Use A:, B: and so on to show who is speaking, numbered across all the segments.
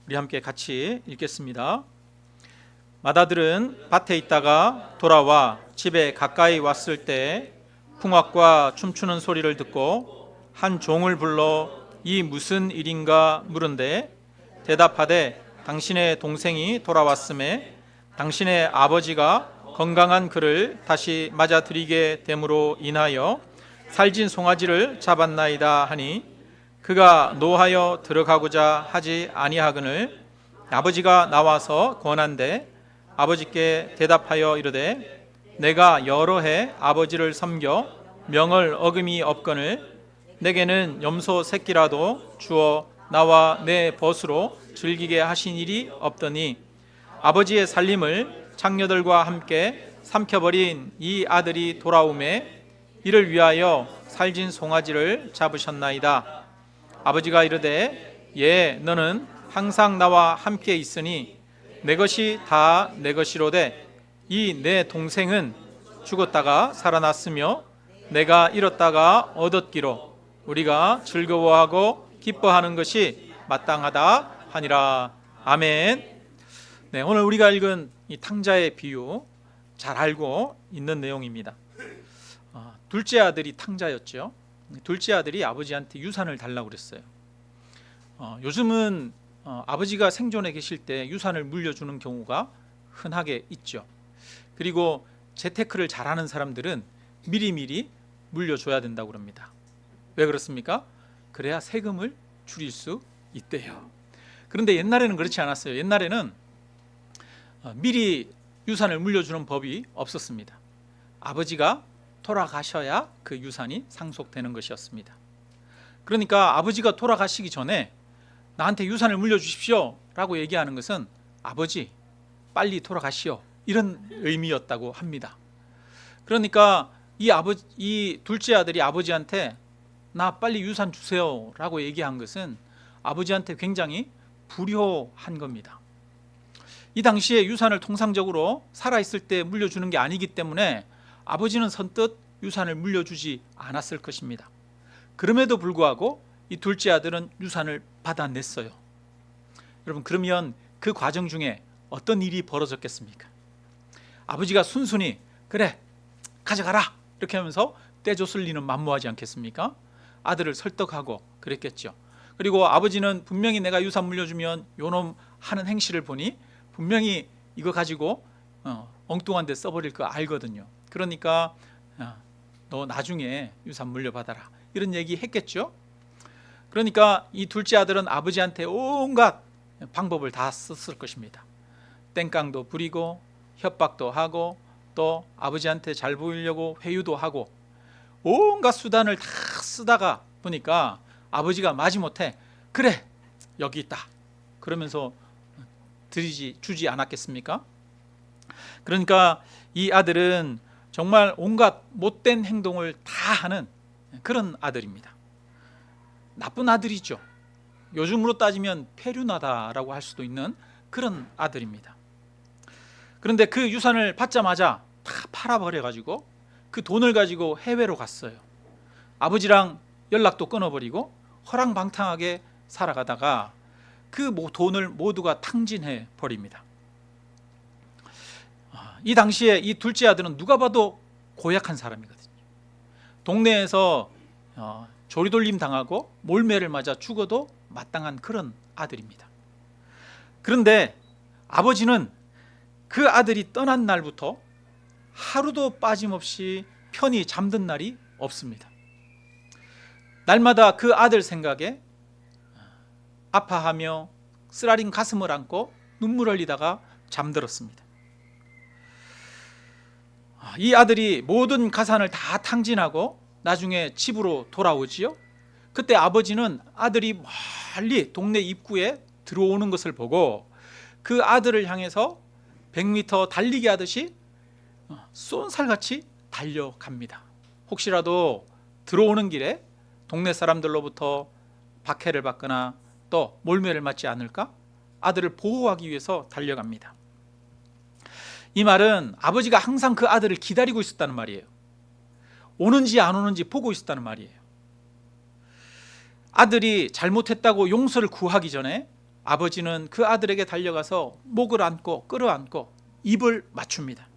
A: 우리 함께 같이 읽겠습니다. 맏아들은 밭에 있다가 돌아와 집에 가까이 왔을 때 풍악과 춤추는 소리를 듣고 한 종을 불러 이 무슨 일인가 물은데 대답하되 당신의 동생이 돌아왔음에 당신의 아버지가 건강한 그를 다시 맞아들이게 됨으로 인하여 살진 송아지를 잡았나이다 하니 그가 노하여 들어가고자 하지 아니하거늘 아버지가 나와서 권한대 아버지께 대답하여 이르되 내가 여러 해 아버지를 섬겨 명을 어김이 없거늘 내게는 염소 새끼라도 주어 나와 내 벗으로 즐기게 하신 일이 없더니 아버지의 살림을 장녀들과 함께 삼켜버린 이 아들이 돌아오매 이를 위하여 살진 송아지를 잡으셨나이다. 아버지가 이르되 너는 항상 나와 함께 있으니 내 것이 다 내 것이로되 이 내 동생은 죽었다가 살아났으며 내가 잃었다가 얻었기로 우리가 즐거워하고 기뻐하는 것이 마땅하다 하니라. 아멘. 네, 오늘 우리가 읽은 이 탕자의 비유 잘 알고 있는 내용입니다. 둘째 아들이 탕자였죠. 둘째 아들이 아버지한테 유산을 달라고 그랬어요. 요즘은 아버지가 생존해 계실 때 유산을 물려주는 경우가 흔하게 있죠. 그리고 재테크를 잘하는 사람들은 미리미리 물려줘야 된다고 합니다. 왜 그렇습니까? 그래야 세금을 줄일 수 있대요. 그런데 옛날에는 그렇지 않았어요. 옛날에는 미리 유산을 물려주는 법이 없었습니다. 아버지가 돌아가셔야 그 유산이 상속되는 것이었습니다. 그러니까 아버지가 돌아가시기 전에 나한테 유산을 물려주십시오 라고 얘기하는 것은 아버지 빨리 돌아가시오 이런 의미였다고 합니다. 그러니까 이 둘째 아들이 아버지한테 나 빨리 유산 주세요 라고 얘기한 것은 아버지한테 굉장히 불효한 겁니다. 이 당시에 유산을 통상적으로 살아있을 때 물려주는 게 아니기 때문에 아버지는 선뜻 유산을 물려주지 않았을 것입니다. 그럼에도 불구하고 이 둘째 아들은 유산을 받아냈어요. 여러분, 그러면 그 과정 중에 어떤 일이 벌어졌겠습니까? 아버지가 순순히 그래 가져가라 이렇게 하면서 떼줬을 리는 만무하지 않겠습니까? 아들을 설득하고 그랬겠죠. 그리고 아버지는 분명히 내가 유산 물려주면 요놈 하는 행실을 보니 분명히 이거 가지고 엉뚱한 데 써버릴 거 알거든요. 그러니까 너 나중에 유산 물려받아라 이런 얘기 했겠죠. 그러니까 이 둘째 아들은 아버지한테 온갖 방법을 다 썼을 것입니다. 땡깡도 부리고 협박도 하고 또 아버지한테 잘 보이려고 회유도 하고 온갖 수단을 다 쓰다가 보니까 아버지가 마지못해 그래 여기 있다 그러면서 주지 않았겠습니까? 그러니까 이 아들은 정말 온갖 못된 행동을 다 하는 그런 아들입니다. 나쁜 아들이죠. 요즘으로 따지면 폐륜하다라고 할 수도 있는 그런 아들입니다. 그런데 그 유산을 받자마자 다 팔아버려가지고 그 돈을 가지고 해외로 갔어요. 아버지랑 연락도 끊어버리고 허랑방탕하게 살아가다가 그 돈을 모두가 탕진해 버립니다. 이 당시에 이 둘째 아들은 누가 봐도 고약한 사람이거든요. 동네에서 조리돌림 당하고 몰매를 맞아 죽어도 마땅한 그런 아들입니다. 그런데 아버지는 그 아들이 떠난 날부터 하루도 빠짐없이 편히 잠든 날이 없습니다. 날마다 그 아들 생각에 아파하며 쓰라린 가슴을 안고 눈물 흘리다가 잠들었습니다. 이 아들이 모든 가산을 다 탕진하고 나중에 집으로 돌아오지요. 그때 아버지는 아들이 멀리 동네 입구에 들어오는 것을 보고 그 아들을 향해서 100m 달리기 하듯이 쏜살같이 달려갑니다. 혹시라도 들어오는 길에 동네 사람들로부터 박해를 받거나 또 몰매를 맞지 않을까 아들을 보호하기 위해서 달려갑니다. 이 말은 아버지가 항상 그 아들을 기다리고 있었다는 말이에요. 오는지 안 오는지 보고 있었다는 말이에요. 아들이 잘못했다고 용서를 구하기 전에 아버지는 그 아들에게 달려가서 목을 안고 끌어안고 입을 맞춥니다.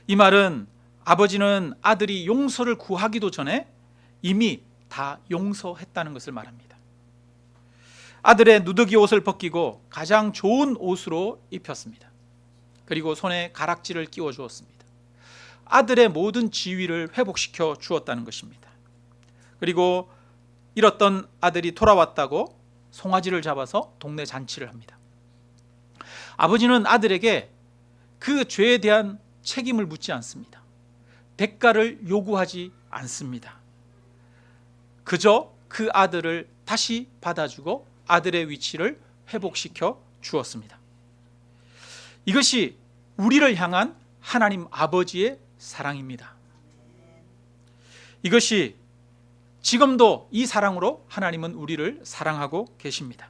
A: 이 말은 아버지는 아들이 용서를 구하기도 전에 이미 다 용서했다는 것을 말합니다. 아들의 누더기 옷을 벗기고 가장 좋은 옷으로 입혔습니다. 그리고 손에 가락지를 끼워 주었습니다. 아들의 모든 지위를 회복시켜 주었다는 것입니다. 그리고 잃었던 아들이 돌아왔다고 송아지를 잡아서 동네 잔치를 합니다. 아버지는 아들에게 그 죄에 대한 책임을 묻지 않습니다. 대가를 요구하지 않습니다. 그저 그 아들을 다시 받아주고 아들의 위치를 회복시켜 주었습니다. 이것이 우리를 향한 하나님 아버지의 사랑입니다. 이것이 지금도 이 사랑으로 하나님은 우리를 사랑하고 계십니다.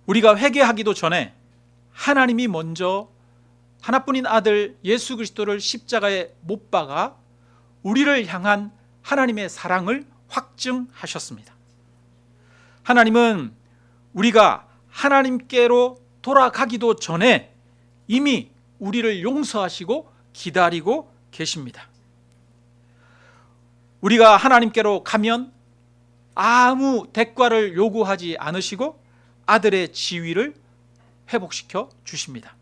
A: 우리가 회개하기도 전에 하나님이 먼저 하나뿐인 아들 예수 그리스도를 십자가에 못 박아 우리를 향한 하나님의 사랑을 확증하셨습니다. 하나님은 우리가 하나님께로 돌아가기도 전에 이미 우리를 용서하시고 기다리고 계십니다. 우리가 하나님께로 가면 아무 대가를 요구하지 않으시고 아들의 지위를 회복시켜 주십니다.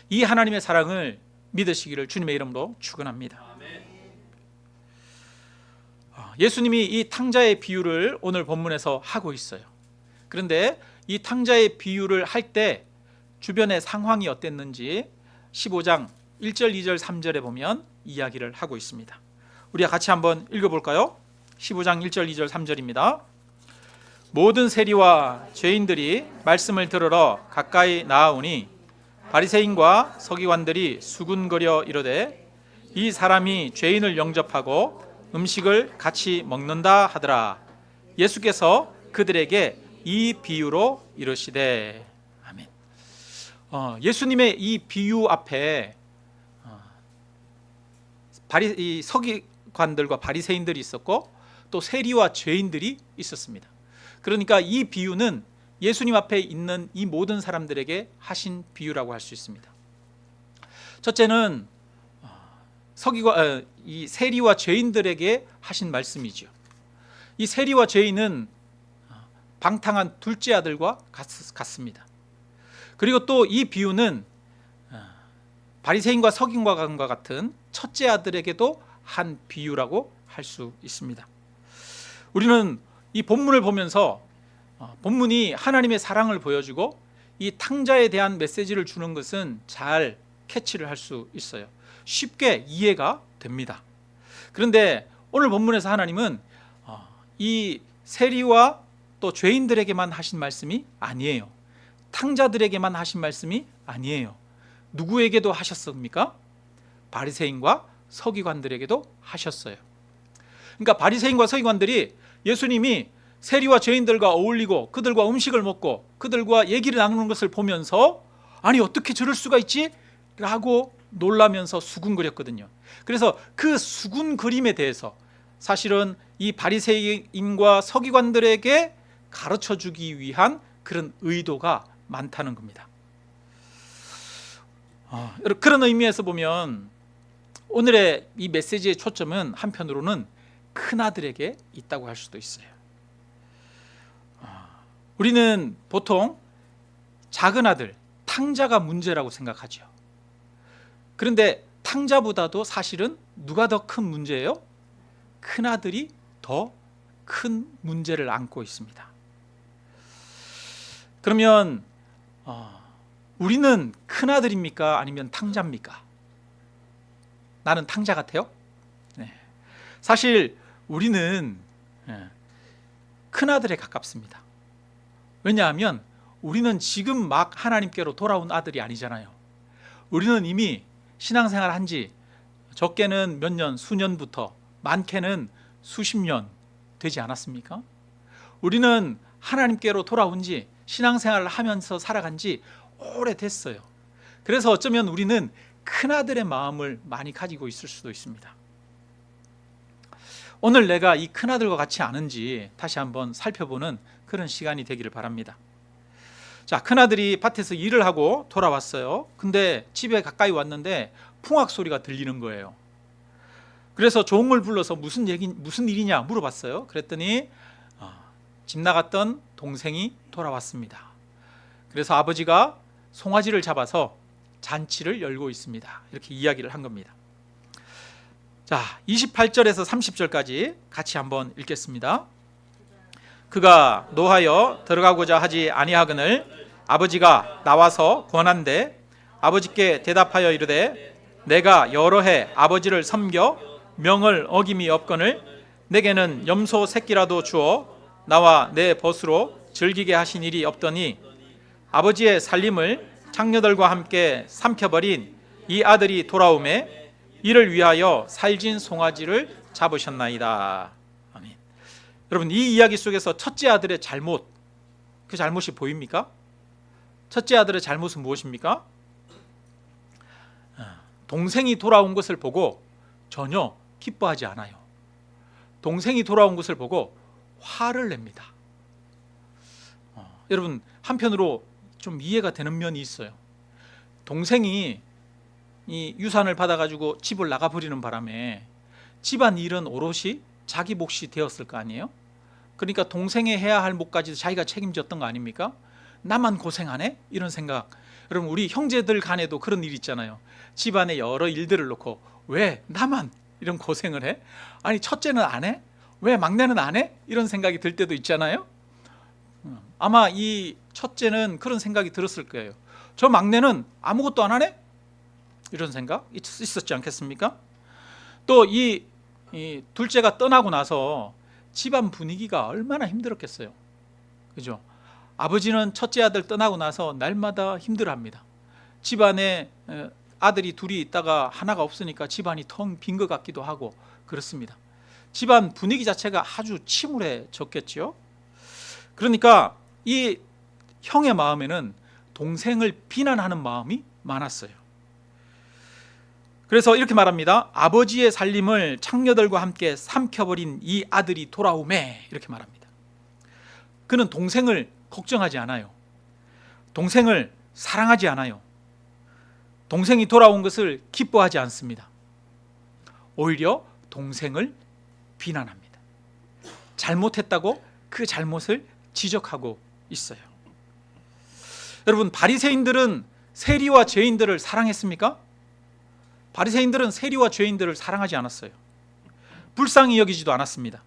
A: 이 하나님의 사랑을 믿으시기를 주님의 이름으로 축원합니다. 예수님이 이 탕자의 비유를 오늘 본문에서 하고 있어요. 그런데 이 탕자의 비유를 할 때 주변의 상황이 어땠는지 15장 1절, 2절, 3절에 보면 이야기를 하고 있습니다. 우리가 같이 한번 읽어볼까요? 15장 1절, 2절, 3절입니다. 모든 세리와 죄인들이 말씀을 들으러 가까이 나아오니 바리새인과 서기관들이 수군거려 이르되 이 사람이 죄인을 영접하고 음식을 같이 먹는다 하더라. 예수께서 그들에게 이 비유로 이르시되. 아멘. 예수님의 이 비유 앞에 이 서기관들과 바리새인들이 있었고 또 세리와 죄인들이 있었습니다. 그러니까 이 비유는 예수님 앞에 있는 이 모든 사람들에게 하신 비유라고 할 수 있습니다. 첫째는 이 세리와 죄인들에게 하신 말씀이죠. 이 세리와 죄인은 방탕한 둘째 아들과 같습니다. 그리고 또 이 비유는 바리새인과 서기관과 같은 첫째 아들에게도 한 비유라고 할 수 있습니다. 우리는 이 본문을 보면서 본문이 하나님의 사랑을 보여주고 이 탕자에 대한 메시지를 주는 것은 잘 캐치를 할 수 있어요. 쉽게 이해가 됩니다. 그런데 오늘 본문에서 하나님은 이 세리와 또 죄인들에게만 하신 말씀이 아니에요. 탕자들에게만 하신 말씀이 아니에요. 누구에게도 하셨습니까? 바리새인과 서기관들에게도 하셨어요. 그러니까 바리새인과 서기관들이 예수님이 세리와 죄인들과 어울리고 그들과 음식을 먹고 그들과 얘기를 나누는 것을 보면서 아니 어떻게 저럴 수가 있지? 라고 놀라면서 수군거렸거든요. 그래서 그 수군거림에 대해서 사실은 이 바리새인과 서기관들에게 가르쳐주기 위한 그런 의도가 많다는 겁니다. 그런 의미에서 보면 오늘의 이 메시지의 초점은 한편으로는 큰아들에게 있다고 할 수도 있어요. 우리는 보통 작은 아들, 탕자가 문제라고 생각하죠. 그런데 탕자보다도 사실은 누가 더 큰 문제예요? 큰아들이 더 큰 문제를 안고 있습니다. 그러면 우리는 큰아들입니까? 아니면 탕자입니까? 나는 탕자 같아요? 네. 사실 우리는 큰아들에 가깝습니다. 왜냐하면 우리는 지금 막 하나님께로 돌아온 아들이 아니잖아요. 우리는 이미 신앙생활 한 지 적게는 몇 년, 수년부터 많게는 수십 년 되지 않았습니까? 우리는 하나님께로 돌아온 지 신앙생활을 하면서 살아간 지 오래됐어요. 그래서 어쩌면 우리는 큰아들의 마음을 많이 가지고 있을 수도 있습니다. 오늘 내가 이 큰아들과 같이 아는지 다시 한번 살펴보는 그런 시간이 되기를 바랍니다. 자, 큰아들이 밭에서 일을 하고 돌아왔어요. 근데 집에 가까이 왔는데 풍악 소리가 들리는 거예요. 그래서 종을 불러서 무슨 일이냐 물어봤어요. 그랬더니 집 나갔던 동생이 돌아왔습니다. 그래서 아버지가 송아지를 잡아서 잔치를 열고 있습니다. 이렇게 이야기를 한 겁니다. 자, 28절에서 30절까지 같이 한번 읽겠습니다. 그가 노하여 들어가고자 하지 아니하거늘 아버지가 나와서 권한대 아버지께 대답하여 이르되 내가 여러 해 아버지를 섬겨 명을 어김이 없거늘 내게는 염소 새끼라도 주어 나와 내 벗으로 즐기게 하신 일이 없더니 아버지의 살림을 창녀들과 함께 삼켜버린 이 아들이 돌아오매 이를 위하여 살진 송아지를 잡으셨나이다. 아멘. 여러분, 이 이야기 속에서 첫째 아들의 잘못, 그 잘못이 보입니까? 첫째 아들의 잘못은 무엇입니까? 동생이 돌아온 것을 보고 전혀 기뻐하지 않아요. 동생이 돌아온 것을 보고 화를 냅니다. 여러분, 한편으로 좀 이해가 되는 면이 있어요. 동생이 이 유산을 받아가지고 집을 나가버리는 바람에 집안 일은 오롯이 자기 몫이 되었을 거 아니에요? 그러니까 동생이 해야 할 몫까지도 자기가 책임졌던 거 아닙니까? 나만 고생하네? 이런 생각. 여러분, 우리 형제들 간에도 그런 일 있잖아요. 집안에 여러 일들을 놓고 왜 나만 이런 고생을 해? 아니, 첫째는 안 해? 왜 막내는 안 해? 이런 생각이 들 때도 있잖아요. 아마 이 첫째는 그런 생각이 들었을 거예요. 저 막내는 아무것도 안 하네? 이런 생각 있었지 않겠습니까? 또 이 둘째가 떠나고 나서 집안 분위기가 얼마나 힘들었겠어요. 그죠? 아버지는 첫째 아들 떠나고 나서 날마다 힘들어합니다. 집안에 아들이 둘이 있다가 하나가 없으니까 집안이 텅 빈 것 같기도 하고 그렇습니다. 집안 분위기 자체가 아주 침울해졌겠죠. 그러니까 이 형의 마음에는 동생을 비난하는 마음이 많았어요. 그래서 이렇게 말합니다. 아버지의 살림을 창녀들과 함께 삼켜버린 이 아들이 돌아오매, 이렇게 말합니다. 그는 동생을 걱정하지 않아요. 동생을 사랑하지 않아요. 동생이 돌아온 것을 기뻐하지 않습니다. 오히려 동생을 비난합니다. 잘못했다고 그 잘못을 지적하고 있어요. 여러분, 바리새인들은 세리와 죄인들을 사랑했습니까? 바리새인들은 세리와 죄인들을 사랑하지 않았어요. 불쌍히 여기지도 않았습니다.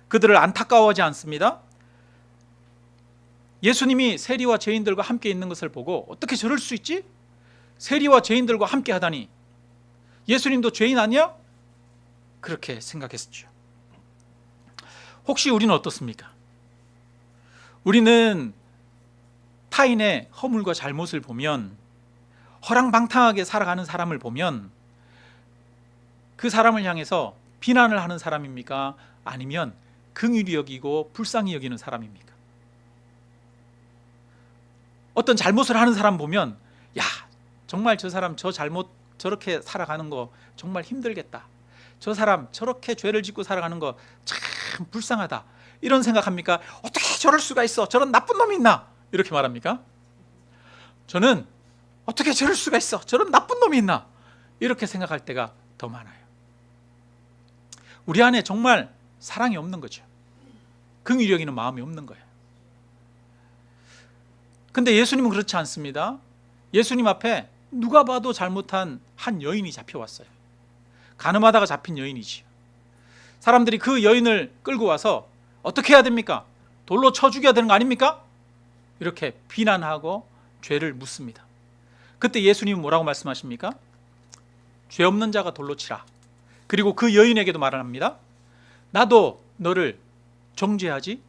A: 그들을 안타까워하지 않습니다. 예수님이 세리와 죄인들과 함께 있는 것을 보고 어떻게 저럴 수 있지? 세리와 죄인들과 함께 하다니, 예수님도 죄인 아니야? 그렇게 생각했죠. 혹시 우리는 어떻습니까? 우리는 타인의 허물과 잘못을 보면, 허랑방탕하게 살아가는 사람을 보면 그 사람을 향해서 비난을 하는 사람입니까? 아니면 긍휼히 여기고 불쌍히 여기는 사람입니까? 어떤 잘못을 하는 사람 보면, 야, 정말 저 사람 저 잘못 저렇게 살아가는 거 정말 힘들겠다. 저 사람 저렇게 죄를 짓고 살아가는 거 참 불쌍하다. 이런 생각합니까? 어떻게 저럴 수가 있어? 저런 나쁜 놈이 있나? 이렇게 말합니까? 저는 어떻게 저럴 수가 있어? 저런 나쁜 놈이 있나? 이렇게 생각할 때가 더 많아요. 우리 안에 정말 사랑이 없는 거죠. 긍휼히 여기는 마음이 없는 거예요. 근데 예수님은 그렇지 않습니다. 예수님 앞에 누가 봐도 잘못한 한 여인이 잡혀왔어요. 간음하다가 잡힌 여인이지요. 사람들이 그 여인을 끌고 와서 어떻게 해야 됩니까? 돌로 쳐 죽여야 되는 거 아닙니까? 이렇게 비난하고 죄를 묻습니다. 그때 예수님은 뭐라고 말씀하십니까? 죄 없는 자가 돌로 치라. 그리고 그 여인에게도 말을 합니다. 나도 너를 정죄하지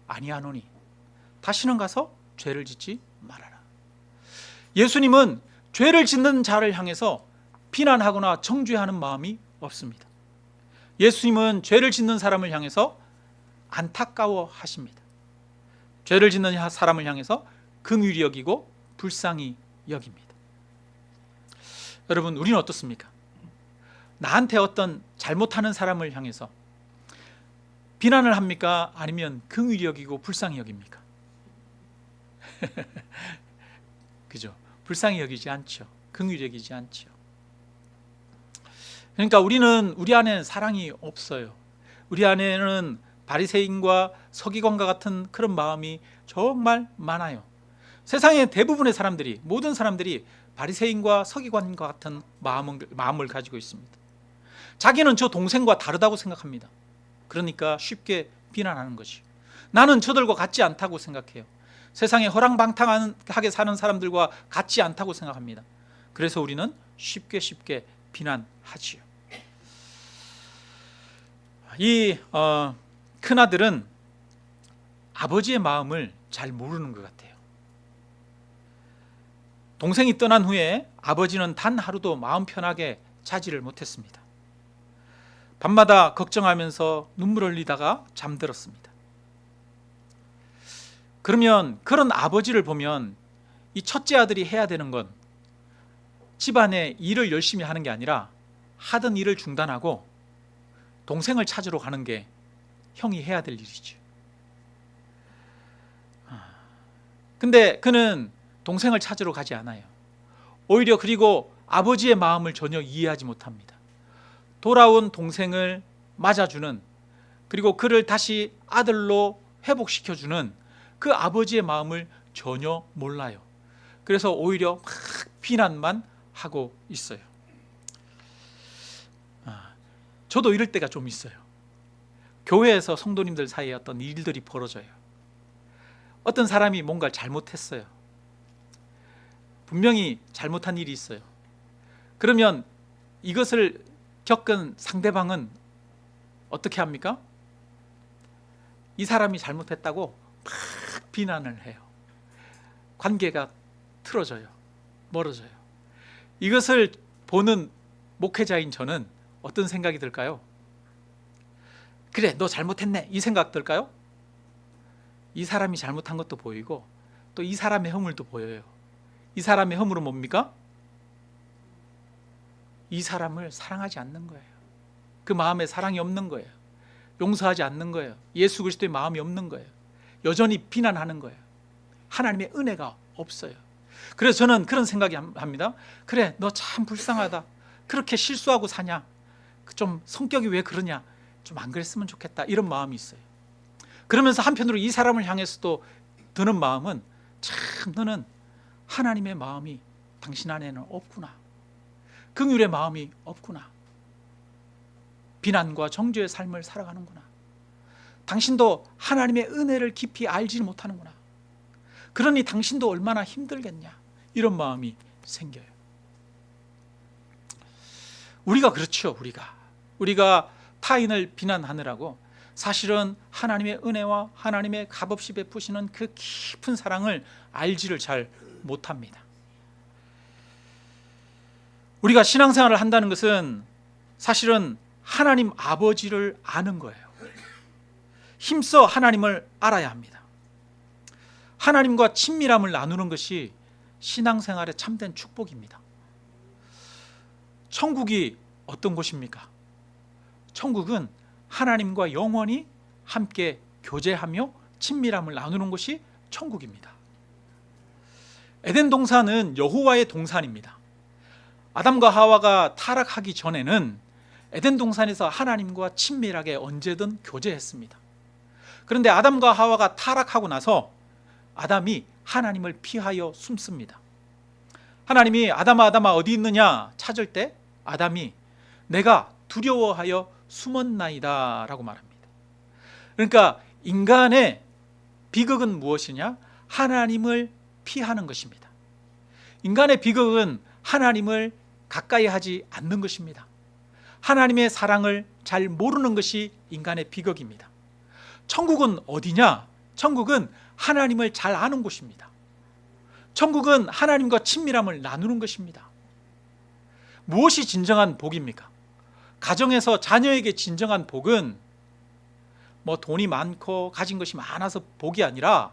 A: 아니하노니 다시는 가서 죄를 짓지 말아라. 예수님은 죄를 짓는 자를 향해서 비난하거나 정죄하는 마음이 없습니다. 예수님은 죄를 짓는 사람을 향해서 안타까워하십니다. 죄를 짓는 사람을 향해서 긍휼히 여기고 불쌍히 여깁니다. 여러분, 우리는 어떻습니까? 나한테 어떤 잘못하는 사람을 향해서 비난을 합니까? 아니면 긍휼히 여기고 불쌍히 여깁니까? 그죠? 불쌍히 여기지 않죠. 긍휼히 여기지 않죠. 그러니까 우리 안에는 사랑이 없어요. 우리 안에는 바리새인과 서기관과 같은 그런 마음이 정말 많아요. 세상의 대부분의 사람들이, 모든 사람들이 바리새인과 서기관과 같은 마음을 가지고 있습니다. 자기는 저 동생과 다르다고 생각합니다. 그러니까 쉽게 비난하는 것이요. 나는 저들과 같지 않다고 생각해요. 세상에 허랑방탕하게 사는 사람들과 같지 않다고 생각합니다. 그래서 우리는 쉽게 비난하지요. 이 큰아들은 아버지의 마음을 잘 모르는 것 같아요. 동생이 떠난 후에 아버지는 단 하루도 마음 편하게 자지를 못했습니다. 밤마다 걱정하면서 눈물 흘리다가 잠들었습니다. 그러면 그런 아버지를 보면 이 첫째 아들이 해야 되는 건 집안의 일을 열심히 하는 게 아니라 하던 일을 중단하고 동생을 찾으러 가는 게 형이 해야 될 일이죠. 근데 그는 동생을 찾으러 가지 않아요. 오히려 그리고 아버지의 마음을 전혀 이해하지 못합니다. 돌아온 동생을 맞아주는, 그리고 그를 다시 아들로 회복시켜주는 그 아버지의 마음을 전혀 몰라요. 그래서 오히려 막 비난만 하고 있어요. 저도 이럴 때가 좀 있어요. 교회에서 성도님들 사이에 어떤 일들이 벌어져요. 어떤 사람이 뭔가 잘못했어요. 분명히 잘못한 일이 있어요. 그러면 이것을 겪은 상대방은 어떻게 합니까? 이 사람이 잘못했다고 막 비난을 해요. 관계가 틀어져요. 멀어져요. 이것을 보는 목회자인 저는 어떤 생각이 들까요? 그래, 너 잘못했네, 이 생각 들까요? 이 사람이 잘못한 것도 보이고 또 이 사람의 허물도 보여요. 이 사람의 허물은 뭡니까? 이 사람을 사랑하지 않는 거예요. 그 마음에 사랑이 없는 거예요. 용서하지 않는 거예요. 예수 그리스도의 마음이 없는 거예요. 여전히 비난하는 거예요. 하나님의 은혜가 없어요. 그래서 저는 그런 생각이 합니다. 그래, 너 참 불쌍하다. 그렇게 실수하고 사냐? 좀 성격이 왜 그러냐? 좀 안 그랬으면 좋겠다. 이런 마음이 있어요. 그러면서 한편으로 이 사람을 향해서도 드는 마음은, 참 너는 하나님의 마음이 당신 안에는 없구나. 긍휼의 마음이 없구나. 비난과 정죄의 삶을 살아가는구나. 당신도 하나님의 은혜를 깊이 알지 못하는구나. 그러니 당신도 얼마나 힘들겠냐. 이런 마음이 생겨요. 우리가 그렇죠. 우리가 타인을 비난하느라고 사실은 하나님의 은혜와 하나님의 값없이 베푸시는 그 깊은 사랑을 알지를 잘 못합니다. 우리가 신앙생활을 한다는 것은 사실은 하나님 아버지를 아는 거예요. 힘써 하나님을 알아야 합니다. 하나님과 친밀함을 나누는 것이 신앙생활의 참된 축복입니다. 천국이 어떤 곳입니까? 천국은 하나님과 영원히 함께 교제하며 친밀함을 나누는 것이 천국입니다. 에덴 동산은 여호와의 동산입니다. 아담과 하와가 타락하기 전에는 에덴 동산에서 하나님과 친밀하게 언제든 교제했습니다. 그런데 아담과 하와가 타락하고 나서 아담이 하나님을 피하여 숨습니다. 하나님이 아담아 어디 있느냐 찾을 때 아담이 내가 두려워하여 숨었나이다 라고 말합니다. 그러니까 인간의 비극은 무엇이냐? 하나님을 피하는 것입니다. 인간의 비극은 하나님을 가까이 하지 않는 것입니다. 하나님의 사랑을 잘 모르는 것이 인간의 비극입니다. 천국은 어디냐? 천국은 하나님을 잘 아는 곳입니다. 천국은 하나님과 친밀함을 나누는 것입니다. 무엇이 진정한 복입니까? 가정에서 자녀에게 진정한 복은 뭐 돈이 많고 가진 것이 많아서 복이 아니라,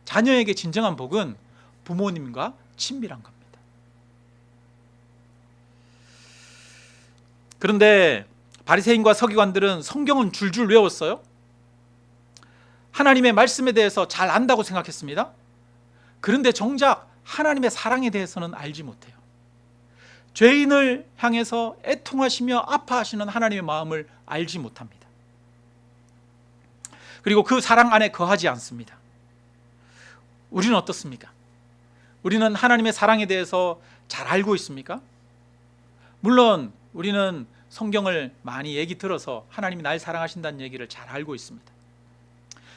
A: 자녀에게 진정한 복은 부모님과 친밀한 겁니다. 그런데 바리새인과 서기관들은 성경은 줄줄 외웠어요. 하나님의 말씀에 대해서 잘 안다고 생각했습니다. 그런데 정작 하나님의 사랑에 대해서는 알지 못해요. 죄인을 향해서 애통하시며 아파하시는 하나님의 마음을 알지 못합니다. 그리고 그 사랑 안에 거하지 않습니다. 우리는 어떻습니까? 우리는 하나님의 사랑에 대해서 잘 알고 있습니까? 물론 우리는 성경을 많이 얘기 들어서 하나님이 날 사랑하신다는 얘기를 잘 알고 있습니다.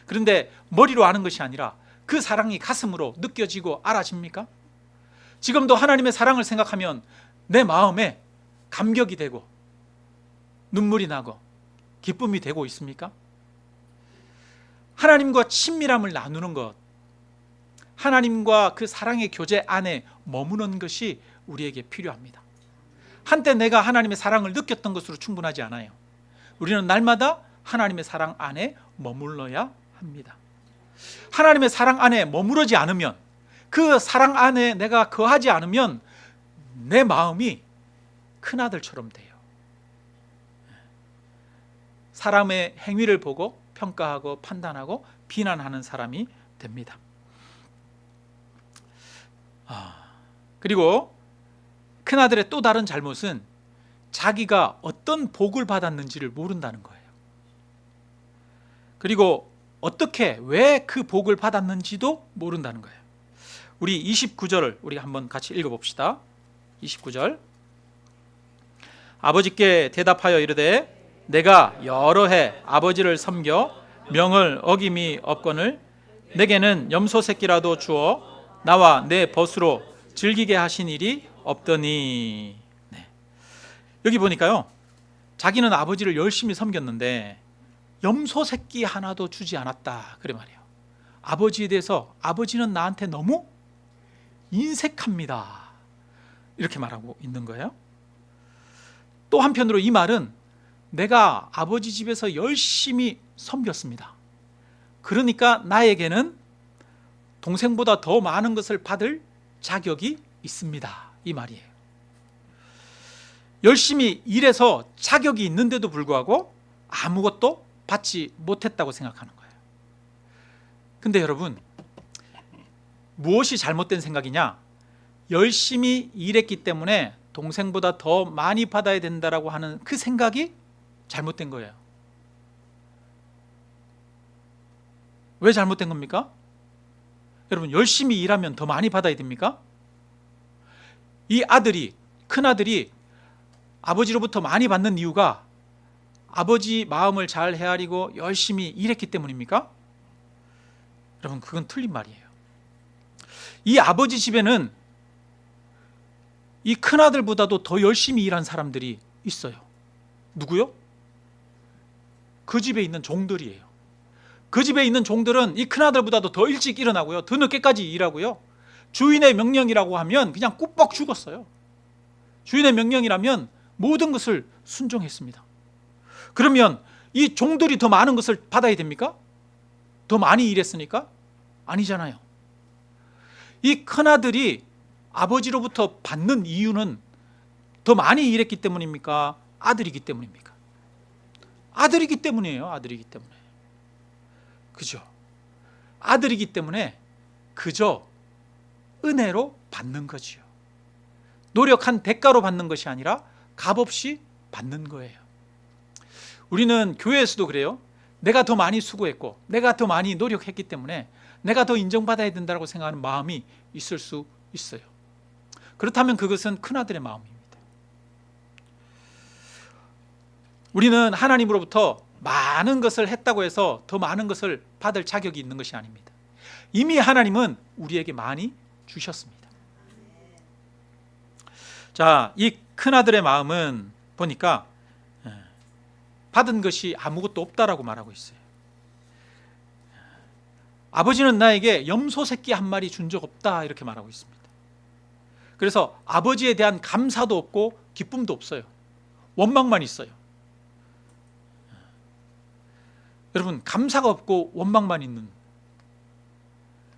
A: 그런데 머리로 아는 것이 아니라 그 사랑이 가슴으로 느껴지고 알아집니까? 지금도 하나님의 사랑을 생각하면 내 마음에 감격이 되고 눈물이 나고 기쁨이 되고 있습니까? 하나님과 친밀함을 나누는 것, 하나님과 그 사랑의 교제 안에 머무는 것이 우리에게 필요합니다. 한때 내가 하나님의 사랑을 느꼈던 것으로 충분하지 않아요. 우리는 날마다 하나님의 사랑 안에 머물러야 합니다. 하나님의 사랑 안에 머무르지 않으면, 그 사랑 안에 내가 거하지 않으면 내 마음이 큰아들처럼 돼요. 사람의 행위를 보고 평가하고 판단하고 비난하는 사람이 됩니다. 그리고 큰아들의 또 다른 잘못은 자기가 어떤 복을 받았는지를 모른다는 거예요. 그리고 어떻게, 왜 그 복을 받았는지도 모른다는 거예요. 우리 29절을 우리 한번 같이 읽어봅시다. 29절. 아버지께 대답하여 이르되 내가 여러 해 아버지를 섬겨 명을 어김이 없거늘 내게는 염소 새끼라도 주어 나와 내 벗으로 즐기게 하신 일이 없더니. 네. 여기 보니까요, 자기는 아버지를 열심히 섬겼는데 염소 새끼 하나도 주지 않았다 그래 말이에요. 아버지에 대해서 아버지는 나한테 너무 인색합니다 이렇게 말하고 있는 거예요. 또 한편으로 이 말은 내가 아버지 집에서 열심히 섬겼습니다. 그러니까 나에게는 동생보다 더 많은 것을 받을 자격이 있습니다 이 말이에요. 열심히 일해서 자격이 있는데도 불구하고 아무것도 받지 못했다고 생각하는 거예요. 근데 여러분, 무엇이 잘못된 생각이냐? 열심히 일했기 때문에 동생보다 더 많이 받아야 된다라고 하는 그 생각이 잘못된 거예요. 왜 잘못된 겁니까? 여러분, 열심히 일하면 더 많이 받아야 됩니까? 이 아들이, 큰아들이 아버지로부터 많이 받는 이유가 아버지 마음을 잘 헤아리고 열심히 일했기 때문입니까? 여러분, 그건 틀린 말이에요. 이 아버지 집에는 이 큰아들보다도 더 열심히 일한 사람들이 있어요. 누구요? 그 집에 있는 종들이에요. 그 집에 있는 종들은 이 큰아들보다도 더 일찍 일어나고요, 더 늦게까지 일하고요, 주인의 명령이라고 하면 그냥 꾸벅 죽었어요. 주인의 명령이라면 모든 것을 순종했습니다. 그러면 이 종들이 더 많은 것을 받아야 됩니까? 더 많이 일했으니까? 아니잖아요. 이 큰아들이 아버지로부터 받는 이유는 더 많이 일했기 때문입니까? 아들이기 때문입니까? 아들이기 때문이에요. 아들이기 때문에. 그죠? 아들이기 때문에 그저 은혜로 받는 거지요. 노력한 대가로 받는 것이 아니라 값없이 받는 거예요. 우리는 교회에서도 그래요. 내가 더 많이 수고했고 내가 더 많이 노력했기 때문에 내가 더 인정받아야 된다고 생각하는 마음이 있을 수 있어요. 그렇다면 그것은 큰아들의 마음입니다. 우리는 하나님으로부터 많은 것을 했다고 해서 더 많은 것을 받을 자격이 있는 것이 아닙니다. 이미 하나님은 우리에게 많이 주셨습니다. 자, 이 큰아들의 마음은 보니까 받은 것이 아무것도 없다라고 말하고 있어요. 아버지는 나에게 염소 새끼 한 마리 준 적 없다 이렇게 말하고 있습니다. 그래서 아버지에 대한 감사도 없고 기쁨도 없어요. 원망만 있어요. 여러분, 감사가 없고 원망만 있는,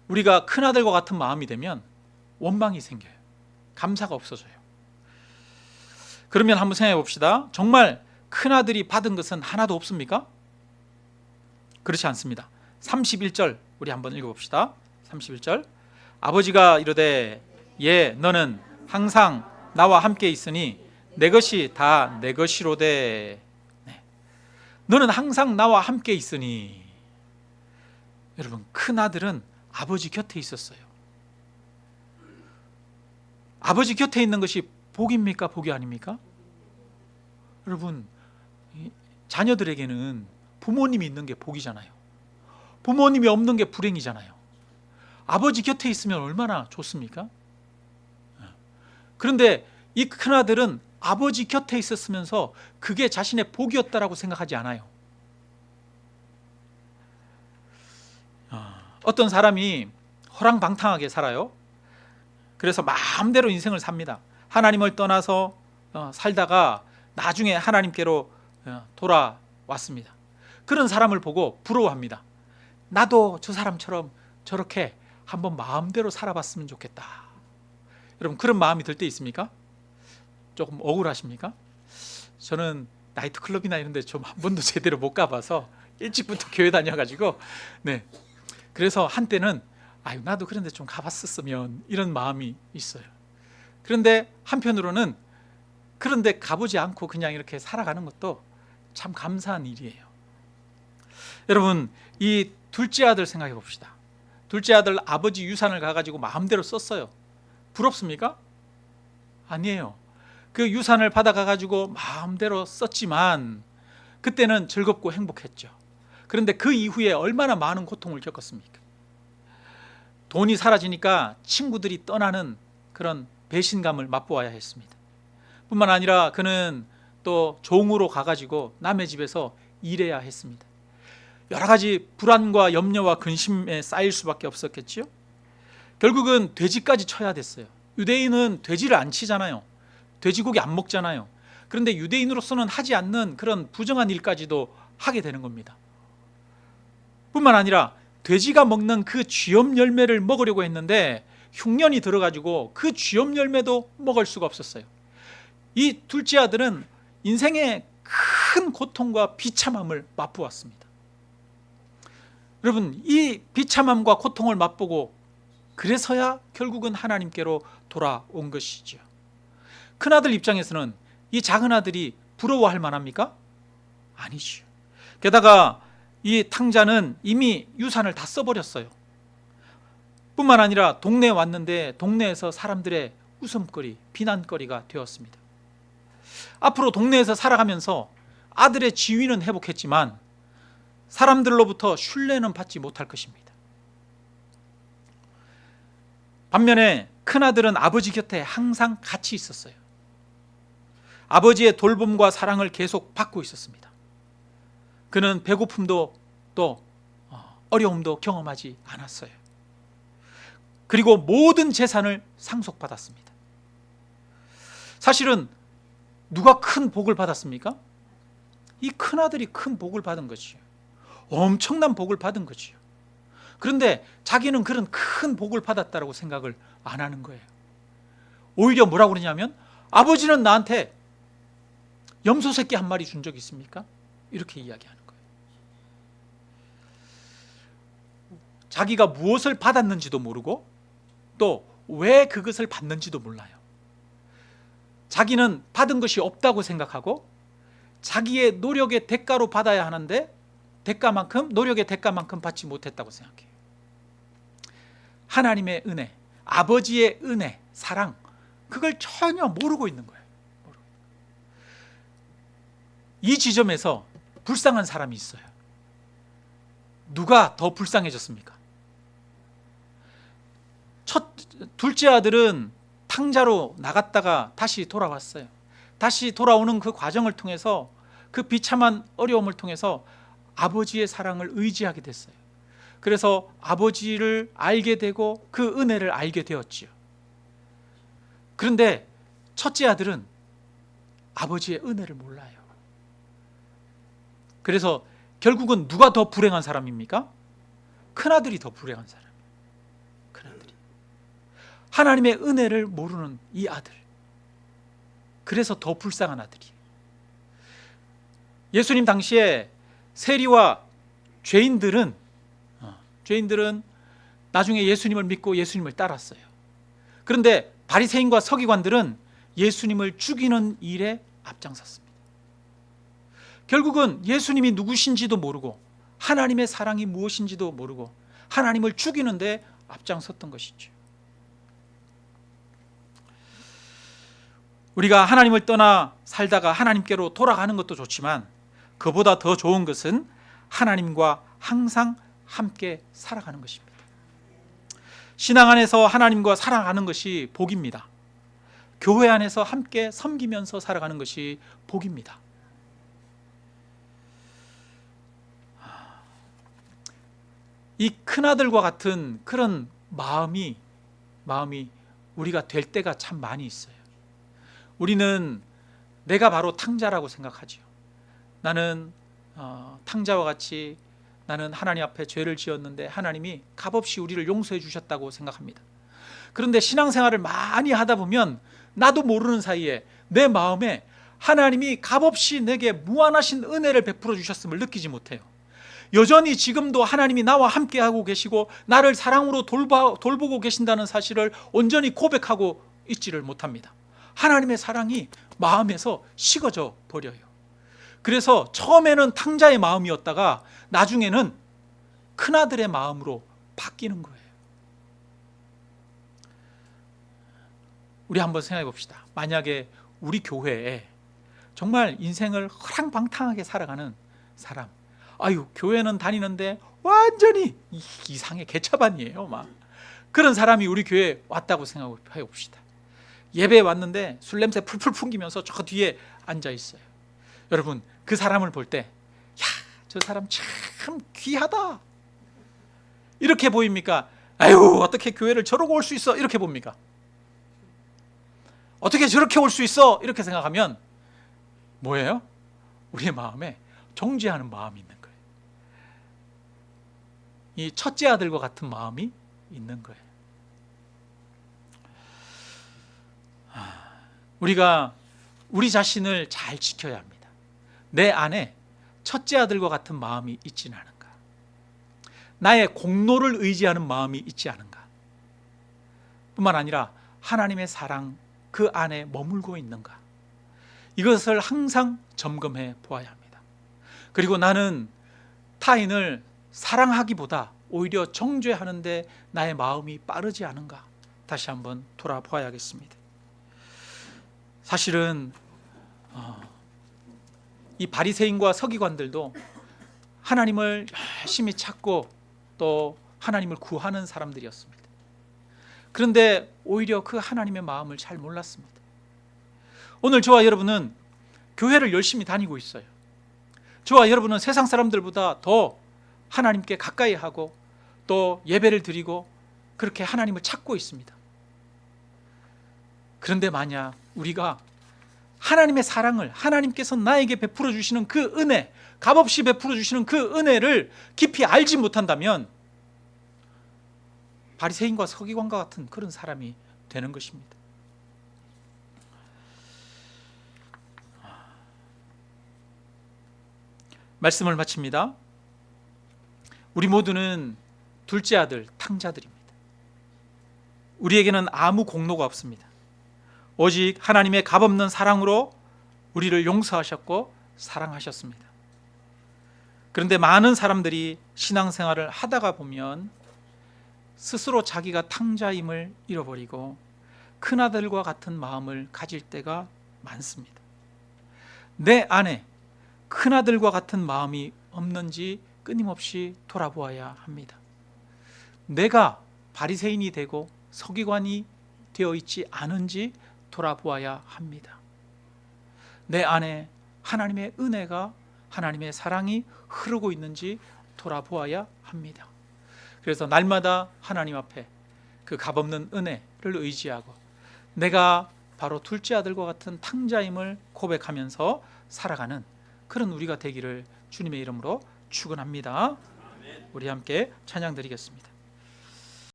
A: 우리가 큰아들과 같은 마음이 되면 원망이 생겨요. 감사가 없어져요. 그러면 한번 생각해 봅시다. 정말 큰아들이 받은 것은 하나도 없습니까? 그렇지 않습니다. 31절 우리 한번 읽어봅시다. 31절. 아버지가 이르되 예 너는 항상 나와 함께 있으니 내 것이 다 내 것이로되. 네. 너는 항상 나와 함께 있으니. 여러분, 큰 아들은 아버지 곁에 있었어요. 아버지 곁에 있는 것이 복입니까? 복이 아닙니까? 여러분, 자녀들에게는 부모님이 있는 게 복이잖아요. 부모님이 없는 게 불행이잖아요. 아버지 곁에 있으면 얼마나 좋습니까? 그런데 이 큰아들은 아버지 곁에 있었으면서 그게 자신의 복이었다라고 생각하지 않아요. 어떤 사람이 허랑방탕하게 살아요. 그래서 마음대로 인생을 삽니다. 하나님을 떠나서 살다가 나중에 하나님께로 돌아왔습니다. 그런 사람을 보고 부러워합니다. 나도 저 사람처럼 저렇게 한번 마음대로 살아봤으면 좋겠다. 여러분, 그런 마음이 들 때 있습니까? 조금 억울하십니까? 저는 나이트클럽이나 이런 데 좀 한 번도 제대로 못 가봐서 일찍부터 교회 다녀가지고 그래서 한때는 나도 그런 데 좀 가봤었으면 이런 마음이 있어요. 그런데 한편으로는 그런 데 가보지 않고 그냥 이렇게 살아가는 것도 참 감사한 일이에요. 여러분, 이 둘째 아들 생각해 봅시다. 둘째 아들 아버지 유산을 가가지고 마음대로 썼어요. 부럽습니까? 아니에요. 그 유산을 받아가가지고 마음대로 썼지만 그때는 즐겁고 행복했죠. 그런데 그 이후에 얼마나 많은 고통을 겪었습니까? 돈이 사라지니까 친구들이 떠나는 그런 배신감을 맛보아야 했습니다. 뿐만 아니라 그는 또 종으로 가가지고 남의 집에서 일해야 했습니다. 여러 가지 불안과 염려와 근심에 쌓일 수밖에 없었겠지요. 결국은 돼지까지 쳐야 됐어요. 유대인은 돼지를 안 치잖아요. 돼지고기 안 먹잖아요. 그런데 유대인으로서는 하지 않는 그런 부정한 일까지도 하게 되는 겁니다. 뿐만 아니라 돼지가 먹는 그 쥐염 열매를 먹으려고 했는데 흉년이 들어가지고 그 쥐염 열매도 먹을 수가 없었어요. 이 둘째 아들은 인생의 큰 고통과 비참함을 맛보았습니다. 여러분, 이 비참함과 고통을 맛보고 그래서야 결국은 하나님께로 돌아온 것이죠. 큰아들 입장에서는 이 작은 아들이 부러워할 만합니까? 아니죠. 게다가 이 탕자는 이미 유산을 다 써버렸어요. 뿐만 아니라 동네에 왔는데 동네에서 사람들의 웃음거리, 비난거리가 되었습니다. 앞으로 동네에서 살아가면서 아들의 지위는 회복했지만 사람들로부터 신뢰는 받지 못할 것입니다. 반면에 큰아들은 아버지 곁에 항상 같이 있었어요. 아버지의 돌봄과 사랑을 계속 받고 있었습니다. 그는 배고픔도 또 어려움도 경험하지 않았어요. 그리고 모든 재산을 상속받았습니다. 사실은 누가 큰 복을 받았습니까? 이 큰아들이 큰 복을 받은 것이에요. 엄청난 복을 받은 거지요. 그런데 자기는 그런 큰 복을 받았다고 생각을 안 하는 거예요. 오히려 뭐라고 그러냐면 아버지는 나한테 염소 새끼 한 마리 준 적 있습니까? 이렇게 이야기하는 거예요. 자기가 무엇을 받았는지도 모르고 또 왜 그것을 받는지도 몰라요. 자기는 받은 것이 없다고 생각하고 자기의 노력의 대가로 받아야 하는데 노력의 대가만큼 받지 못했다고 생각해요. 하나님의 은혜, 아버지의 은혜, 사랑, 그걸 전혀 모르고 있는 거예요. 이 지점에서 불쌍한 사람이 있어요. 누가 더 불쌍해졌습니까? 둘째 아들은 탕자로 나갔다가 다시 돌아왔어요. 다시 돌아오는 그 과정을 통해서 그 비참한 어려움을 통해서 아버지의 사랑을 의지하게 됐어요. 그래서 아버지를 알게 되고 그 은혜를 알게 되었지요. 그런데 첫째 아들은 아버지의 은혜를 몰라요. 그래서 결국은 누가 더 불행한 사람입니까? 큰아들이 더 불행한 사람이에요. 큰아들이. 하나님의 은혜를 모르는 이 아들. 그래서 더 불쌍한 아들이에요. 예수님 당시에 세리와 죄인들은 죄인들은 나중에 예수님을 믿고 예수님을 따랐어요. 그런데 바리새인과 서기관들은 예수님을 죽이는 일에 앞장섰습니다. 결국은 예수님이 누구신지도 모르고 하나님의 사랑이 무엇인지도 모르고 하나님을 죽이는 데 앞장섰던 것이죠. 우리가 하나님을 떠나 살다가 하나님께로 돌아가는 것도 좋지만 그보다 더 좋은 것은 하나님과 항상 함께 살아가는 것입니다. 신앙 안에서 하나님과 살아가는 것이 복입니다. 교회 안에서 함께 섬기면서 살아가는 것이 복입니다. 이 큰아들과 같은 그런 마음이 우리가 될 때가 참 많이 있어요. 우리는 내가 바로 탕자라고 생각하죠. 나는 탕자와 같이 나는 하나님 앞에 죄를 지었는데 하나님이 값없이 우리를 용서해 주셨다고 생각합니다. 그런데 신앙생활을 많이 하다 보면 나도 모르는 사이에 내 마음에 하나님이 값없이 내게 무한하신 은혜를 베풀어 주셨음을 느끼지 못해요. 여전히 지금도 하나님이 나와 함께하고 계시고 나를 사랑으로 돌보고 계신다는 사실을 온전히 고백하고 있지를 못합니다. 하나님의 사랑이 마음에서 식어져 버려요. 그래서 처음에는 탕자의 마음이었다가 나중에는 큰아들의 마음으로 바뀌는 거예요. 우리 한번 생각해 봅시다. 만약에 우리 교회에 정말 인생을 허랑방탕하게 살아가는 사람, 교회는 다니는데 완전히 이상의 개차반이에요. 막 그런 사람이 우리 교회에 왔다고 생각해 봅시다. 예배에 왔는데 술 냄새 풀풀 풍기면서 저 뒤에 앉아 있어요. 여러분, 그 사람을 볼 때 저 사람 참 귀하다 이렇게 보입니까? 어떻게 교회를 저러고 올 수 있어? 이렇게 봅니까? 어떻게 저렇게 올 수 있어? 이렇게 생각하면 뭐예요? 우리의 마음에 정죄하는 마음이 있는 거예요. 이 첫째 아들과 같은 마음이 있는 거예요. 우리가 우리 자신을 잘 지켜야 합니다. 내 안에 첫째 아들과 같은 마음이 있지는 않은가? 나의 공로를 의지하는 마음이 있지 않은가? 뿐만 아니라 하나님의 사랑 그 안에 머물고 있는가? 이것을 항상 점검해 보아야 합니다. 그리고 나는 타인을 사랑하기보다 오히려 정죄하는데 나의 마음이 빠르지 않은가? 다시 한번 돌아보아야겠습니다. 사실은 이 바리새인과 서기관들도 하나님을 열심히 찾고 또 하나님을 구하는 사람들이었습니다. 그런데 오히려 그 하나님의 마음을 잘 몰랐습니다. 오늘 저와 여러분은 교회를 열심히 다니고 있어요. 저와 여러분은 세상 사람들보다 더 하나님께 가까이 하고 또 예배를 드리고 그렇게 하나님을 찾고 있습니다. 그런데 만약 우리가 하나님의 사랑을 하나님께서 나에게 베풀어 주시는 그 은혜, 값없이 베풀어 주시는 그 은혜를 깊이 알지 못한다면 바리새인과 서기관과 같은 그런 사람이 되는 것입니다. 말씀을 마칩니다. 우리 모두는 둘째 아들, 탕자들입니다. 우리에게는 아무 공로가 없습니다. 오직 하나님의 값없는 사랑으로 우리를 용서하셨고 사랑하셨습니다. 그런데 많은 사람들이 신앙생활을 하다가 보면 스스로 자기가 탕자임을 잃어버리고 큰아들과 같은 마음을 가질 때가 많습니다. 내 안에 큰아들과 같은 마음이 없는지 끊임없이 돌아보아야 합니다. 내가 바리새인이 되고 서기관이 되어 있지 않은지 돌아보아야 합니다. 내 안에 하나님의 은혜가, 하나님의 사랑이 흐르고 있는지 돌아보아야 합니다. 그래서 날마다 하나님 앞에 그 값없는 은혜를 의지하고 내가 바로 둘째 아들과 같은 탕자임을 고백하면서 살아가는 그런 우리가 되기를 주님의 이름으로 축원합니다. 우리 함께 찬양 드리겠습니다.